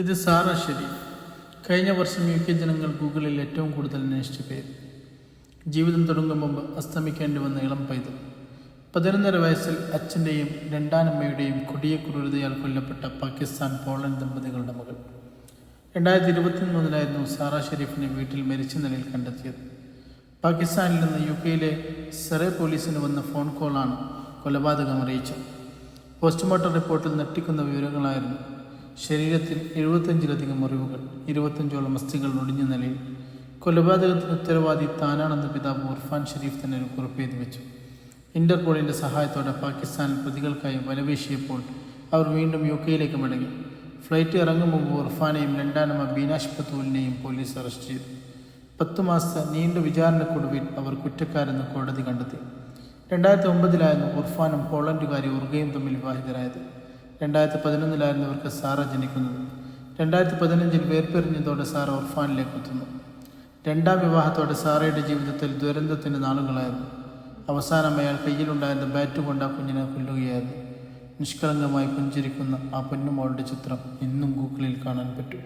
ഇത് സാറ ഷെരീഫ്. കഴിഞ്ഞ വർഷം UK ജനങ്ങൾ ഗൂഗിളിൽ ഏറ്റവും കൂടുതൽ അന്വേഷിച്ച പേര്. ജീവിതം തുടങ്ങും മുമ്പ് അസ്തമിക്കേണ്ടി വന്ന ഇളം പൈതൽ. 11.5 വയസ്സിൽ അച്ഛൻ്റെയും രണ്ടാനമ്മയുടെയും കൊടിയ ക്രൂരതയാൽ കൊല്ലപ്പെട്ട പാകിസ്ഥാൻ പോളണ്ട് ദമ്പതികളുടെ മകൾ. 2023 സാറ ഷെരീഫിനെ വീട്ടിൽ മരിച്ച നിലയിൽ കണ്ടെത്തിയത്. പാകിസ്ഥാനിൽ നിന്ന് UKയിലെ സറേ പോലീസിന് വന്ന ഫോൺ കോളാണ് കൊലപാതകം അറിയിച്ചത്. പോസ്റ്റ്മോർട്ടം റിപ്പോർട്ടിൽ ഞെട്ടിക്കുന്ന വിവരങ്ങളായിരുന്നു. ശരീരത്തിൽ 75-ലധികം മുറിവുകൾ, 25ഓളം അസ്ഥികൾ ഒടിഞ്ഞ നിലയിൽ. കൊലപാതകത്തിന് ഉത്തരവാദി താനാണെന്ന് പിതാവ് ഉർഫാൻ ഷെരീഫ് തന്നെ ഒരു കുറിപ്പെഴുതി വെച്ചു. ഇന്റർപോളിൻ്റെ സഹായത്തോടെ പാകിസ്ഥാനിൽ പ്രതികൾക്കായി വലവീശിയപ്പോൾ അവർ വീണ്ടും UKയിലേക്ക് മടങ്ങി. ഫ്ലൈറ്റ് ഇറങ്ങും മുമ്പ് ഉർഫാനെയും രണ്ടാനമ്മ ബീനാഷ് പത്തൂലിനെയും പോലീസ് അറസ്റ്റ് ചെയ്തു. 10 മാസത്തെ നീണ്ട വിചാരണക്കൊടുവിൽ അവർ കുറ്റക്കാരെന്ന് കോടതി കണ്ടെത്തി. 2009 ഉർഫാനും പോളണ്ടുകാരി ഉർഗയും തമ്മിൽ വിവാഹിതരായത്. 2011 അവർക്ക് സാറ ജനിക്കുന്നത്. 2015 വേർപിരിഞ്ഞതോടെ സാറ ഉർഫാനിലേക്ക് എത്തുന്നു. രണ്ടാം വിവാഹത്തോടെ സാറയുടെ ജീവിതത്തിൽ ദുരന്തത്തിൻ്റെ നാളുകളായിരുന്നു. അവസാനം അയാൾ കയ്യിലുണ്ടായിരുന്ന ബാറ്റ് കൊണ്ട് ആ കുഞ്ഞിനെ കൊല്ലുകയായിരുന്നു. നിഷ്കളങ്കമായി പുഞ്ചിരിക്കുന്ന ആ പൊന്നുമോളുടെ ചിത്രം ഇന്നും ഗൂഗിളിൽ കാണാൻ പറ്റും.